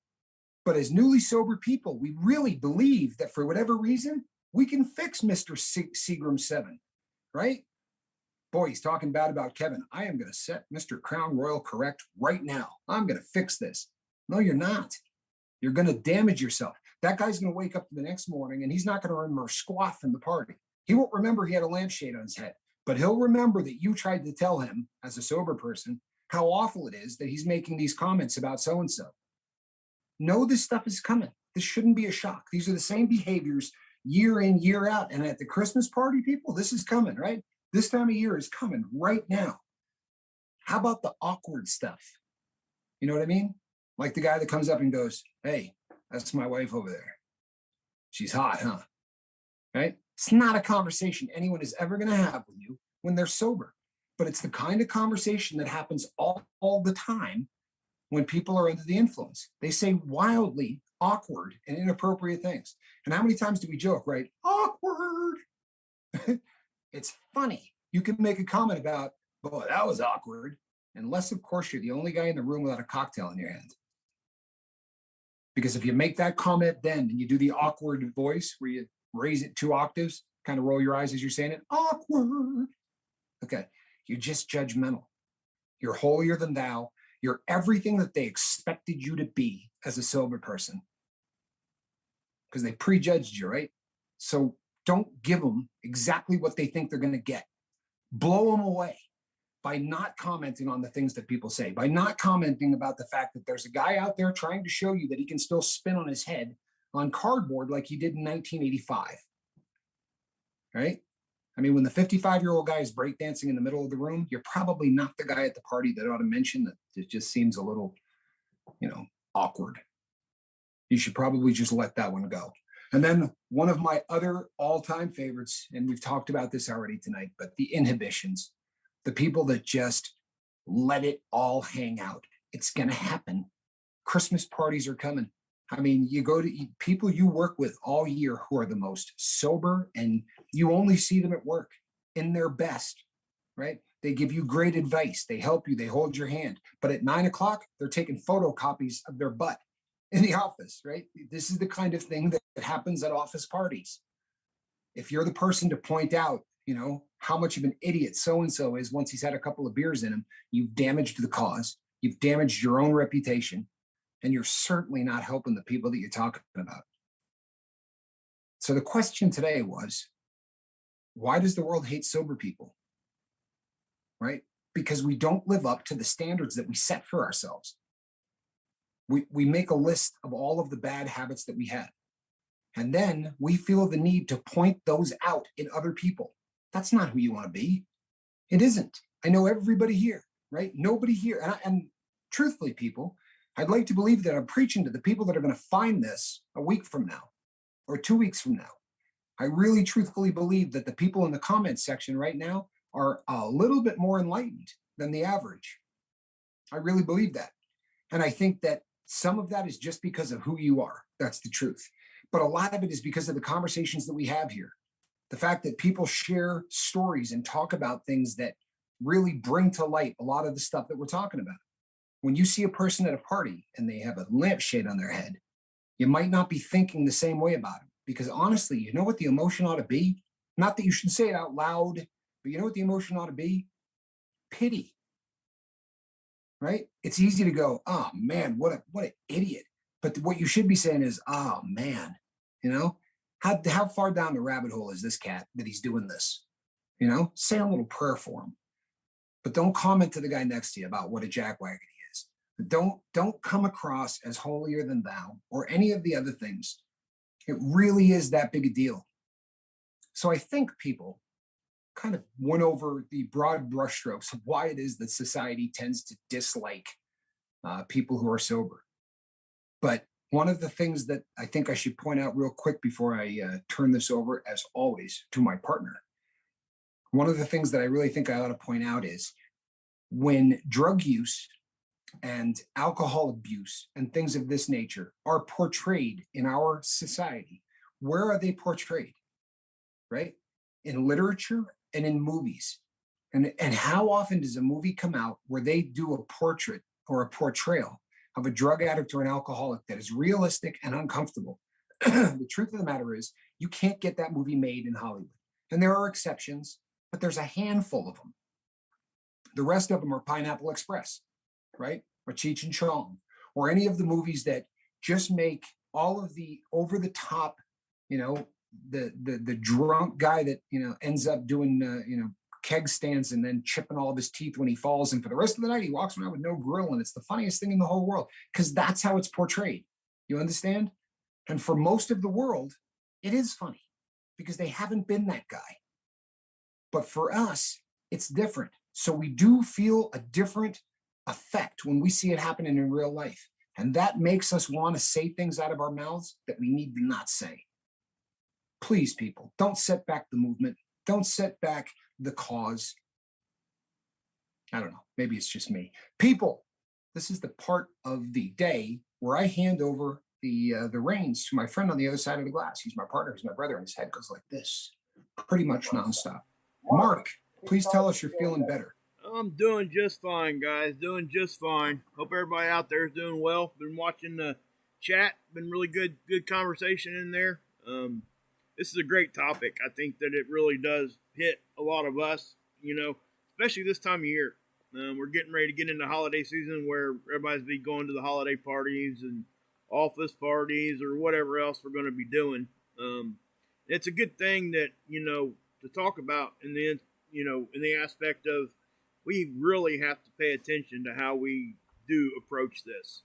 But as newly sober people, we really believe that for whatever reason, we can fix Mr. Seagram 7, right? Boy, he's talking bad about Kevin. I am going to set Mr. Crown Royal correct right now. I'm going to fix this. No, you're not. You're going to damage yourself. That guy's going to wake up the next morning and he's not going to remember squat from the party. He won't remember he had a lampshade on his head, but he'll remember that you tried to tell him as a sober person how awful it is that he's making these comments about so-and-so. Know this stuff is coming. This shouldn't be a shock. These are the same behaviors year in, year out. And at the Christmas party, people, this is coming, right? This time of year is coming right now. How about the awkward stuff? You know what I mean? Like the guy that comes up and goes, hey, that's my wife over there. She's hot, huh? Right? It's not a conversation anyone is ever going to have with you when they're sober. But it's the kind of conversation that happens all the time when people are under the influence. They say wildly awkward and inappropriate things. And how many times do we joke, right? Awkward. It's funny. You can make a comment about, boy, that was awkward. Unless, of course, you're the only guy in the room without a cocktail in your hand. Because if you make that comment then and you do the awkward voice where you raise it 2 octaves, kind of roll your eyes as you're saying it, awkward. Okay, you're just judgmental. You're holier than thou. You're everything that they expected you to be as a sober person. Because they prejudged you, right? So don't give them exactly what they think they're going to get. Blow them away by not commenting on the things that people say, by not commenting about the fact that there's a guy out there trying to show you that he can still spin on his head on cardboard like he did in 1985. Right? I mean, when the 55-year-old guy is breakdancing in the middle of the room, you're probably not the guy at the party that ought to mention that it just seems a little, awkward. You should probably just let that one go. And then one of my other all-time favorites, and we've talked about this already tonight, but the inhibitions, the people that just let it all hang out. It's going to happen. Christmas parties are coming. I mean, you go to people you work with all year who are the most sober, and you only see them at work in their best, right? They give you great advice. They help you. They hold your hand. But at 9 o'clock, they're taking photocopies of their butt in the office, right? This is the kind of thing that happens at office parties. If you're the person to point out, how much of an idiot so-and-so is once he's had a couple of beers in him, you've damaged the cause. You've damaged your own reputation. And you're certainly not helping the people that you're talking about. So the question today was, why does the world hate sober people? Right? Because we don't live up to the standards that we set for ourselves. We make a list of all of the bad habits that we had. And then we feel the need to point those out in other people. That's not who you want to be. It isn't. I know everybody here, right? Nobody here. And truthfully, people, I'd like to believe that I'm preaching to the people that are going to find this a week from now or 2 weeks from now. I really truthfully believe that the people in the comments section right now are a little bit more enlightened than the average. I really believe that. And I think that some of that is just because of who you are. That's the truth. But a lot of it is because of the conversations that we have here. The fact that people share stories and talk about things that really bring to light a lot of the stuff that we're talking about. When you see a person at a party and they have a lampshade on their head, you might not be thinking the same way about them. Because honestly, you know what the emotion ought to be? Not that you should say it out loud, but you know what the emotion ought to be? Pity. Right? It's easy to go, oh man, what an idiot. But what you should be saying is, oh man, you know, how far down the rabbit hole is this cat that he's doing this? You know, say a little prayer for him. But don't comment to the guy next to you about what a jackwagon he is. Don't come across as holier than thou or any of the other things. It really is that big a deal. So I think people kind of went over the broad brushstrokes of why it is that society tends to dislike people who are sober. But one of the things that I think I should point out real quick before I turn this over, as always, to my partner, one of the things that I really think I ought to point out is when drug use and alcohol abuse and things of this nature are portrayed in our society, where are they portrayed? Right? In literature and in movies. And how often does a movie come out where they do a portrait or a portrayal of a drug addict or an alcoholic that is realistic and uncomfortable? The truth of the matter is, you can't get that movie made in Hollywood. And there are exceptions, but there's a handful of them. The rest of them are Pineapple Express, right? Or Cheech and Chong, or any of the movies that just make all of the over the top, you know, the drunk guy that, you know, ends up doing, keg stands and then chipping all of his teeth when he falls. And for the rest of the night, he walks around with no grill. And it's the funniest thing in the whole world because that's how it's portrayed. You understand? And for most of the world, it is funny because they haven't been that guy. But for us, it's different. So we do feel a different effect when we see it happening in real life. And that makes us want to say things out of our mouths that we need to not say. Please, people, don't set back the movement. Don't set back the cause. I don't know. Maybe it's just me. People, this is the part of the day where I hand over the reins to my friend on the other side of the glass. He's my partner. He's my brother. And his head goes like this, pretty much nonstop. Mark, please tell us you're feeling better. I'm doing just fine, guys. Doing just fine. Hope everybody out there is doing well. Been watching the chat. Been really good conversation in there. This is a great topic. I think that it really does hit a lot of us, you know, especially this time of year. We're getting ready to get into holiday season where everybody's be going to the holiday parties and office parties or whatever else we're going to be doing. It's a good thing that, you know, to talk about in the aspect of we really have to pay attention to how we do approach this.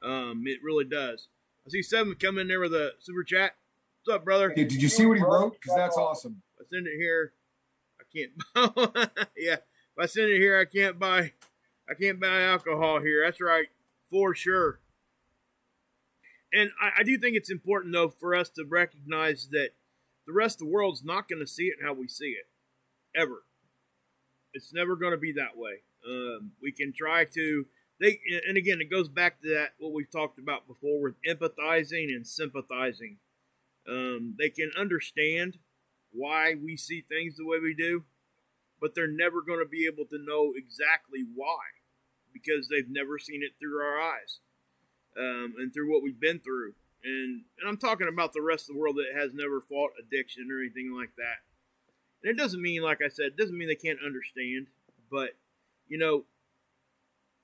It really does. I see Seven come in there with a super chat. What's up, brother? Did you see what he wrote? Because that's awesome. If I send it here, I can't. Yeah, if I send it here, I can't buy alcohol here. That's right, for sure. And I do think it's important, though, for us to recognize that the rest of the world's not going to see it how we see it, ever. It's never going to be that way. We can try to, and again, it goes back to that, what we've talked about before with empathizing and sympathizing. They can understand why we see things the way we do, but they're never going to be able to know exactly why because they've never seen it through our eyes and through what we've been through. And I'm talking about the rest of the world that has never fought addiction or anything like that. And it doesn't mean, like I said, it doesn't mean they can't understand, but, you know,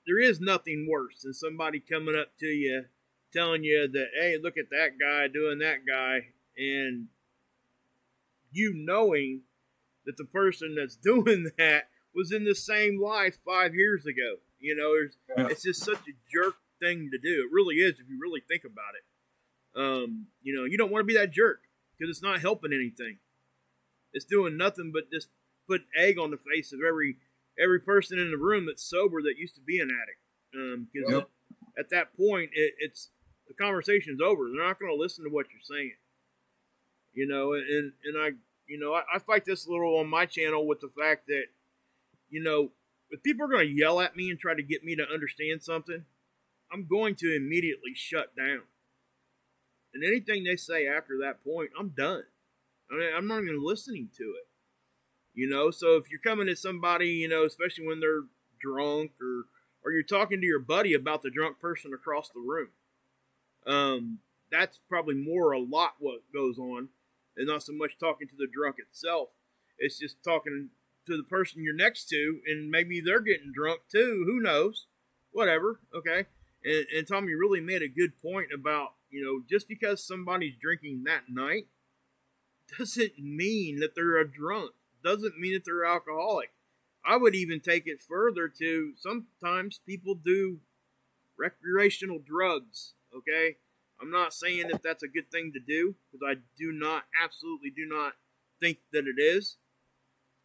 there is nothing worse than somebody coming up to you telling you that, hey, look at that guy doing that guy, and you knowing that the person that's doing that was in the same life 5 years ago. You know, it's just such a jerk thing to do. It really is if you really think about it. You know, you don't want to be that jerk because it's not helping anything. It's doing nothing but just put egg on the face of every person in the room that's sober that used to be an addict. Because at that point, it's the conversation's over. They're not going to listen to what you're saying. And I fight this a little on my channel with the fact that, if people are going to yell at me and try to get me to understand something, I'm going to immediately shut down. And anything they say after that point, I'm done. I'm not even listening to it. So if you're coming to somebody, especially when they're drunk, or you're talking to your buddy about the drunk person across the room, that's probably a lot what goes on, and not so much talking to the drunk itself. It's just talking to the person you're next to, and maybe they're getting drunk too. Who knows? Whatever. Okay. And Tommy really made a good point about, just because somebody's drinking that night doesn't mean that they're a drunk. Doesn't mean that they're alcoholic. I would even take it further to sometimes people do recreational drugs. Okay. I'm not saying that that's a good thing to do, because I absolutely do not think that it is.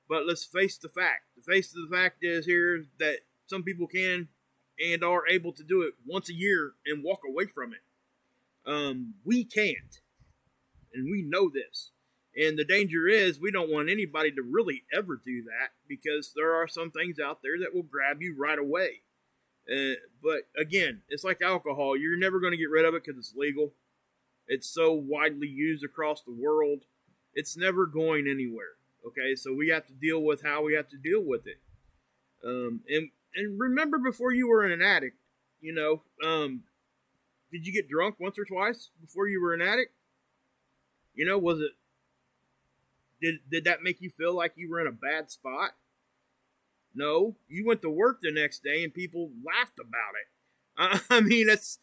But let's face the fact. The fact is here that some people can and are able to do it once a year and walk away from it. We can't. And we know this. And the danger is we don't want anybody to really ever do that, because there are some things out there that will grab you right away. But again, it's like alcohol. You're never going to get rid of it because it's legal. It's so widely used across the world. It's never going anywhere. Okay, so we have to deal with how we have to deal with it. And remember, before you were an addict, did you get drunk once or twice before you were an addict? Was it, did that make you feel like you were in a bad spot? No, you went to work the next day and people laughed about it. I mean, that's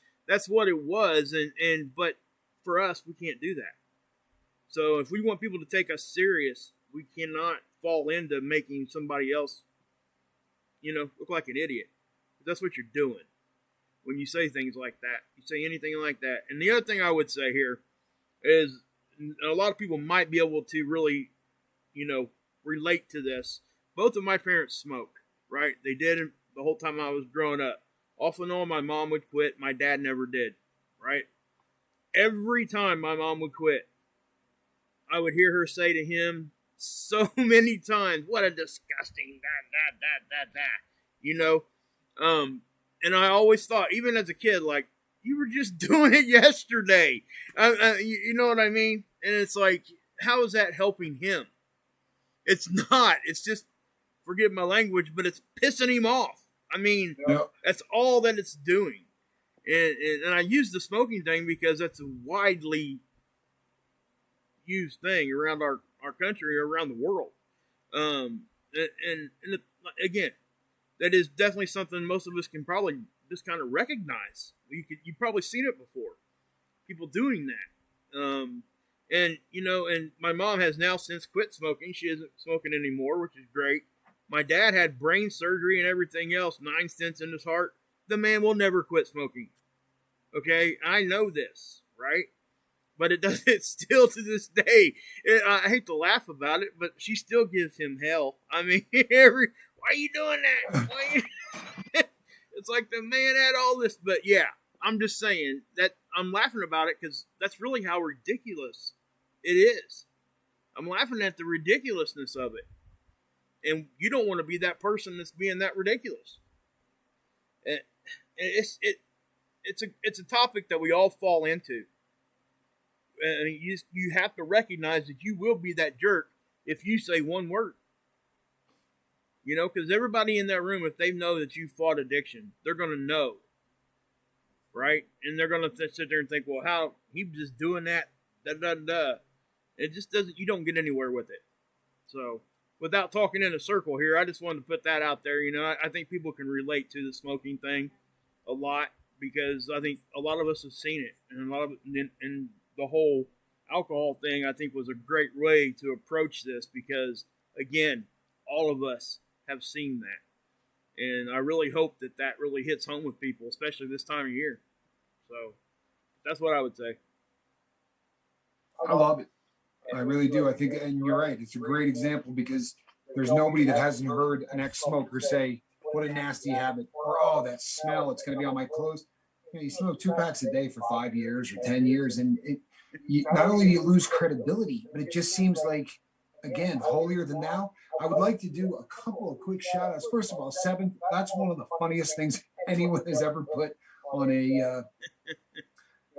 what it was, but for us, we can't do that. So if we want people to take us serious, we cannot fall into making somebody else, look like an idiot. That's what you're doing when you say things like that. You say anything like that. And the other thing I would say here is, a lot of people might be able to really, relate to this. Both of my parents smoked, right? They did the whole time I was growing up. Off and on, my mom would quit. My dad never did, right? Every time my mom would quit, I would hear her say to him so many times, "What a disgusting And I always thought, even as a kid, like, you were just doing it yesterday. You know what I mean? And it's like, how is that helping him? It's not. It's just, forgive my language, but it's pissing him off. I mean, That's all that it's doing. And I use the smoking thing because that's a widely used thing around our country, around the world. Again, that is definitely something most of us can probably just kind of recognize. You've probably seen it before. People doing that. And my mom has now since quit smoking. She isn't smoking anymore, which is great. My dad had brain surgery and everything else, 9 stents in his heart. The man will never quit smoking. Okay, I know this, right? But it doesn't still to this day. I hate to laugh about it, but she still gives him hell. I mean, why are you doing that? It's like the man had all this, but yeah, I'm just saying that I'm laughing about it because that's really how ridiculous it is. I'm laughing at the ridiculousness of it. And you don't want to be that person that's being that ridiculous. It's a topic that we all fall into. And you have to recognize that you will be that jerk if you say one word. Because everybody in that room, if they know that you fought addiction, they're going to know. Right? And they're going to sit there and think, well, how he was just doing that, It just doesn't, you don't get anywhere with it. So, without talking in a circle here, I just wanted to put that out there. I think people can relate to the smoking thing a lot, because I think a lot of us have seen it, and and the whole alcohol thing, I think, was a great way to approach this, because again, all of us have seen that, and I really hope that really hits home with people, especially this time of year. So that's what I would say. I love it. I really do. I think, and you're right. It's a great example, because there's nobody that hasn't heard an ex-smoker say, "What a nasty habit," or "Oh, that smell, it's going to be on my clothes." You smoke 2 packs a day for 5 years or 10 years, and not only do you lose credibility, but it just seems like, again, holier than thou. I would like to do a couple of quick shout outs. First of all, Seven, that's one of the funniest things anyone has ever put on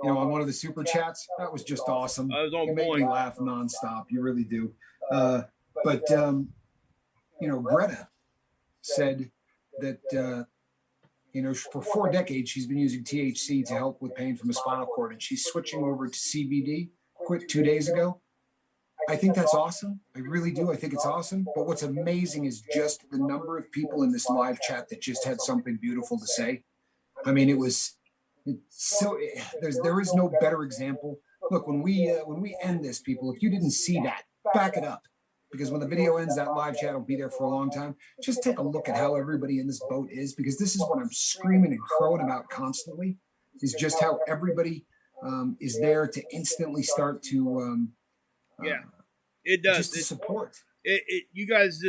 on one of the super chats. That was just awesome. I was on you make point. me laugh nonstop. You really do. But Greta said that, for 4 decades, she's been using THC to help with pain from the spinal cord, and she's switching over to CBD, quit 2 days ago. I think that's awesome. I really do. I think it's awesome. But what's amazing is just the number of people in this live chat that just had something beautiful to say. I mean, there is no better example. Look, when we end this, people, if you didn't see that, back it up. Because when the video ends, that live chat will be there for a long time. Just take a look at how everybody in this boat is, because this is what I'm screaming and crowing about constantly, is just how everybody is there to instantly start to it does. Just to support. You guys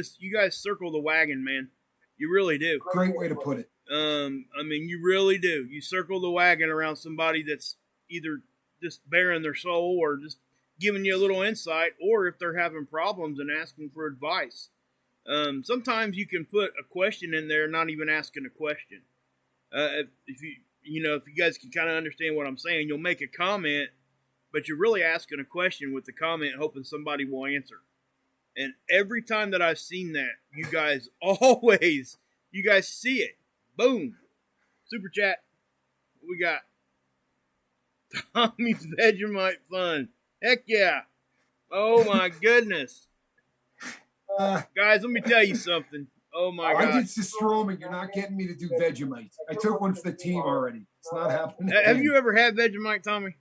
circle the wagon, man. You really do. Great way to put it. I mean, you really do. You circle the wagon around somebody that's either just bearing their soul or just giving you a little insight, or if they're having problems and asking for advice. Sometimes you can put a question in there, not even asking a question. If you guys can kind of understand what I'm saying, you'll make a comment, but you're really asking a question with the comment, hoping somebody will answer. And every time that I've seen that, you guys see it. Boom. Super chat. What we got? Tommy's Vegemite Fun. Heck yeah. Oh my goodness. Guys, let me tell you something. Oh my God. I did Systroming. You're not getting me to do Vegemite. I took one for the team already. It's not happening. Have you ever had Vegemite, Tommy?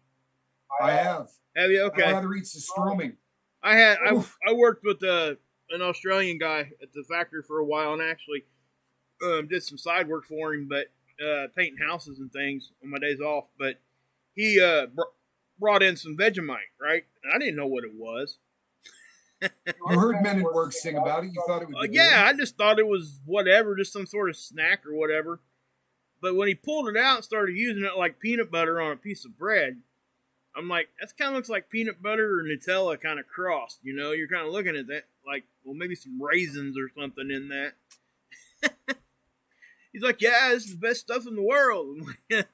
I have. Have you? Okay. I'd rather eat Systroming. I worked with an Australian guy at the factory for a while, and actually did some side work for him, but painting houses and things on my days off. But he brought in some Vegemite, right? And I didn't know what it was. You heard Men at Work sing about it. You thought it would be yeah, I just thought it was whatever, just some sort of snack or whatever. But when he pulled it out and started using it like peanut butter on a piece of bread, I'm like, that kind of looks like peanut butter or Nutella kind of crossed. You're kind of looking at that like, well, maybe some raisins or something in that. He's like, yeah, this is the best stuff in the world. I'm like,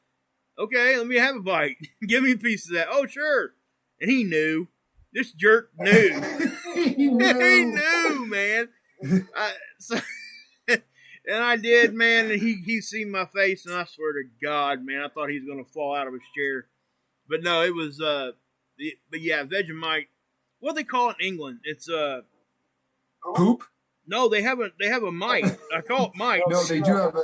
okay, let me have a bite. Give me a piece of that. Oh, sure. And he knew. This jerk knew. He knew, man. And I did, man. And he seen my face, and I swear to God, man, I thought he was going to fall out of his chair. But no, it was, but yeah, Vegemite. What do they call it in England? It's, poop? No, they have a mite. I call it mite. No, they do have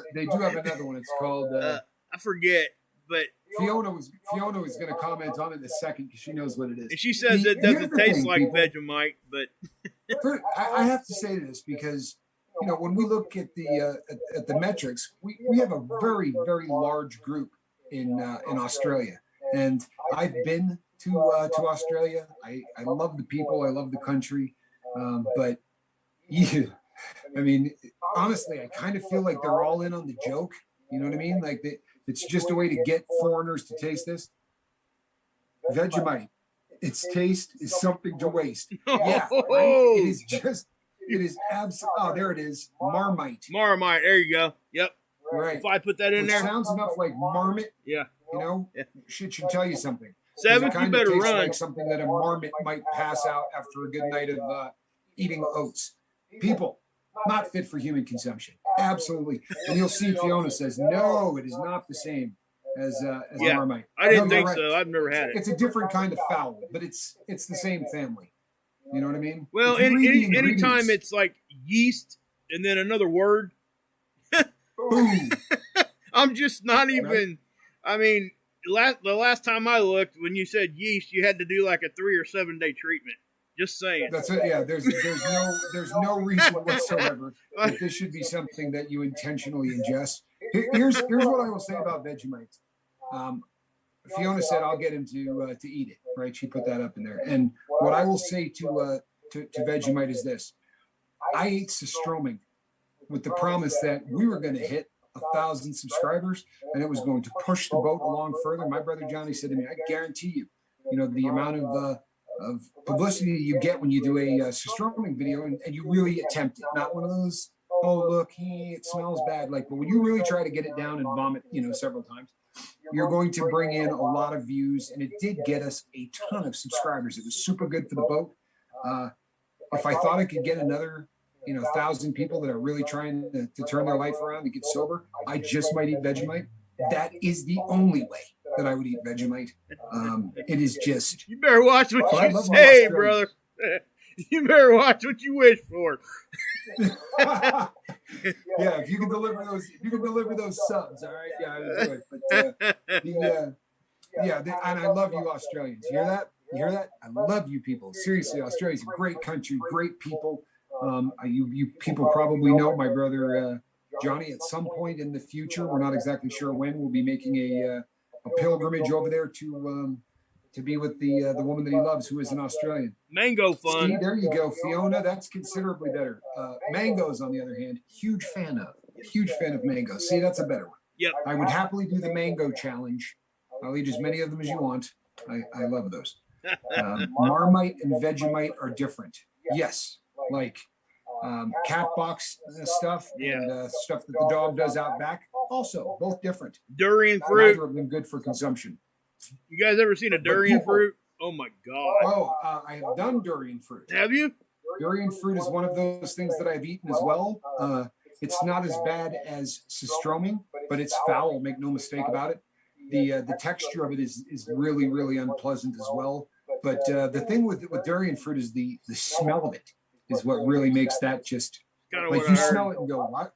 another one. It's called, I forget, but Fiona was going to comment on it in a second because she knows what it is. And she says it doesn't taste like Vegemite, but I have to say this because when we look at the metrics, we have a very, very large group in Australia, and I've been to Australia. I love the people, I love the country, but I mean, honestly, I kind of feel like they're all in on the joke. You know what I mean? Like it's just a way to get foreigners to taste this. Vegemite, its taste is something to waste. Yeah, right? It is absolutely. Oh, there it is. Marmite. Marmite. There you go. Yep. Right. If I put that in there, sounds enough like marmot. Yeah. Shit should tell you something. Seven, you better run. Like something that a marmot might pass out after a good night of eating oats. People, not fit for human consumption. Absolutely. And you'll see Fiona says, no, it is not the same as Marmite. I didn't think so. I've never had it. It's a different kind of fowl, but it's the same family. You know what I mean? Well, anytime it's like yeast and then another word, boom. I'm just not even, right? I mean, the last time I looked, when you said yeast, you had to do like a 3 or 7 day treatment. Just saying. That's it. Yeah, there's no reason whatsoever that this should be something that you intentionally ingest. Here's what I will say about Vegemite. Fiona said I'll get him to eat it. Right? She put that up in there. And what I will say to Vegemite is this: I ate Systroming with the promise that we were going to hit 1,000 subscribers, and it was going to push the boat along further. My brother Johnny said to me, I guarantee you, the amount of publicity you get when you do a Stroming video and you really attempt it, not one of those, oh, look, it smells bad. But when you really try to get it down and vomit, several times, you're going to bring in a lot of views. And it did get us a ton of subscribers. It was super good for the boat. If I thought I could get another, 1,000 people that are really trying to turn their life around and get sober, I just might eat Vegemite. That is the only way that I would eat Vegemite. It is just. You better watch what you say, brother. You better watch what you wish for. Yeah, if you can deliver those subs, all right. Yeah, I would do it. But and I love you, Australians. You hear that? You hear that? I love you people. Seriously, Australia's a great country, great people. You people probably know my brother Johnny. At some point in the future, we're not exactly sure when, we'll be making a pilgrimage over there to be with the woman that he loves, who is an Australian. Mango fun. See, there you go, Fiona. That's considerably better. Mangoes, on the other hand, huge fan of mangoes. See, that's a better one. Yep. I would happily do the mango challenge. I'll eat as many of them as you want. I love those. Marmite and Vegemite are different. Yes, like cat box stuff and stuff that the dog does out back. Also, both different. Durian fruit. Neither of them good for consumption. You guys ever seen a durian fruit? Oh my God. Oh, I have done durian fruit. Have you? Durian fruit is one of those things that I've eaten as well. It's not as bad as Stroming, but it's foul. Make no mistake about it. The texture of it is really, really unpleasant as well. But the thing with durian fruit is the smell of it is what really makes that just like you smell it and go, what?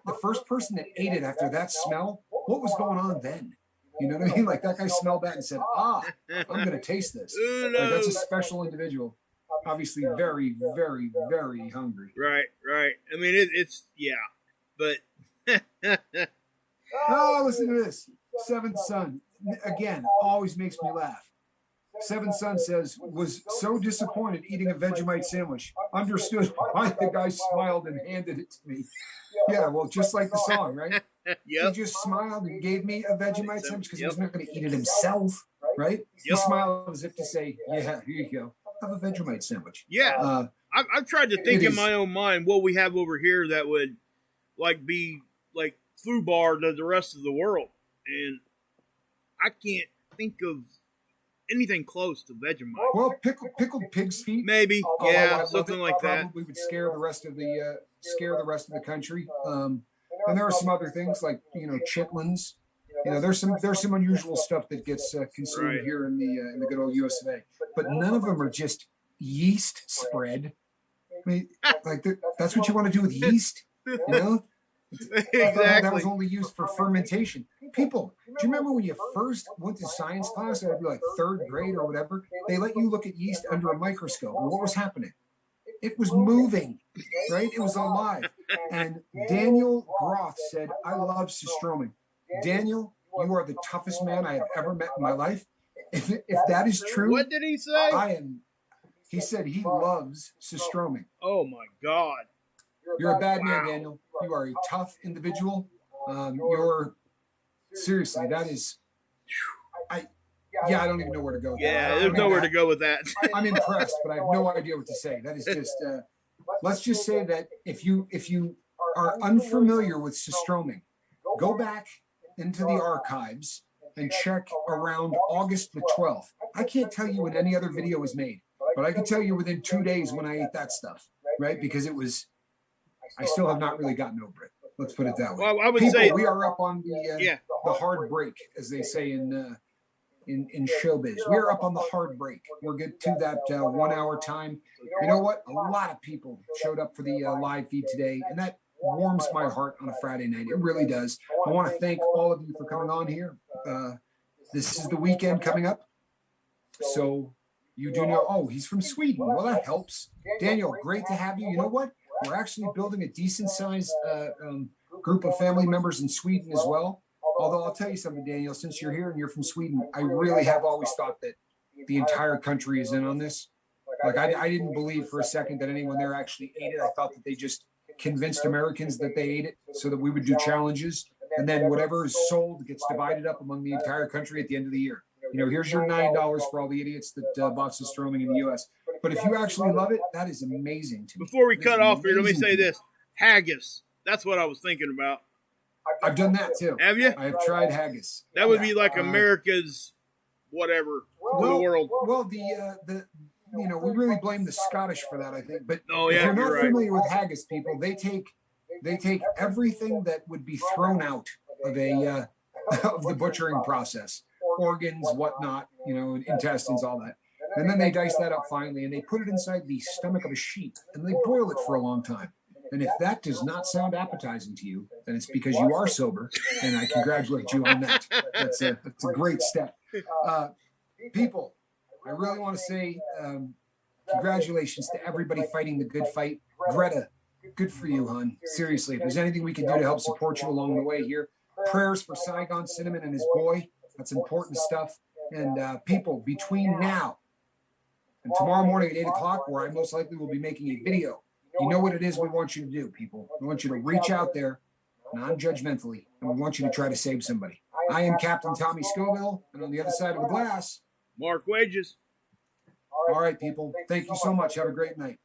The first person that ate it after that smell, what was going on then? You know what I mean? Like that guy smelled that and said, I'm going to taste this. Like, that's a special individual. Obviously very, very, very hungry. Right. I mean, it's but. Oh, listen to this. Seventh Son, again, always makes me laugh. Seventh Son says, was so disappointed eating a Vegemite sandwich. Understood why the guy smiled and handed it to me. Yeah, well, just like the song, right? He just smiled and gave me a Vegemite sandwich because he was not going to eat it himself, right? He smiled as if to say, yeah, here you go. Have a Vegemite sandwich. Yeah. I've tried to think in my own mind what we have over here that would be like foobar to the rest of the world. And I can't think of anything close to Vegemite. Well, pickled pig's feet, maybe, something like that. Probably would scare the rest of the country. And there are some other things like chitlins. There's some unusual stuff that gets consumed here in the good old US of A. But none of them are just yeast spread. I mean, that's what you want to do with yeast, Exactly. That was only used for fermentation. People, do you remember when you first went to science class? It would be like third grade or whatever. They let you look at yeast under a microscope. And what was happening? It was moving, right? It was alive. And Daniel Groth said, I love Stroming. Daniel, you are the toughest man I have ever met in my life. If that is true, what did he say? He said he loves Stroming. Oh my God. You're a bad man, Daniel. You are a tough individual. Seriously, that is, I don't even know where to go. There's nowhere to go with that. I'm impressed, but I have no idea what to say. That is just, let's just say that if you are unfamiliar with Stroming, go back into the archives and check around August the 12th. I can't tell you when any other video was made, but I can tell you within 2 days when I ate that stuff, right? Because I still have not really gotten over it. Let's put it that way. Well, I would say we are up on the hard break, as they say in showbiz. We're up on the hard break. We're good to that 1 hour time. You know what? A lot of people showed up for the live feed today, and that warms my heart on a Friday night. It really does. I want to thank all of you for coming on here. This is the weekend coming up, so you do know. Oh, he's from Sweden. Well, that helps. Daniel, great to have you. You know what? We're actually building a decent-sized group of family members in Sweden as well. Although I'll tell you something, Daniel, since you're here and you're from Sweden, I really have always thought that the entire country is in on this. Like, I didn't believe for a second that anyone there actually ate it. I thought that they just convinced Americans that they ate it so that we would do challenges. And then whatever is sold gets divided up among the entire country at the end of the year. Here's your $9 for all the idiots that bought Systroming in the U.S. But if you actually love it, that is amazing to me. Before we cut off here, let me say this. Haggis. That's what I was thinking about. I've done that too. Have you? I have tried haggis. That would be like America's whatever to the world. Well, we really blame the Scottish for that, I think. But if you're not familiar with haggis, people, they take everything that would be thrown out of of the butchering process, organs, whatnot, intestines, all that. And then they dice that up finely and they put it inside the stomach of a sheep and they boil it for a long time. And if that does not sound appetizing to you, then it's because you are sober, and I congratulate you on that. That's a great step. People, I really want to say congratulations to everybody fighting the good fight. Greta, good for you, hon. Seriously, if there's anything we can do to help support you along the way here, prayers for Saigon Cinnamon and his boy. That's important stuff. And people, between now and tomorrow morning at 8 o'clock, where I most likely will be making a video, you know what it is we want you to do, people. We want you to reach out there non-judgmentally, and we want you to try to save somebody. I am Captain Tommy Scoville, and on the other side of the glass, Mark Wages. All right, people. Thank you so much. Have a great night.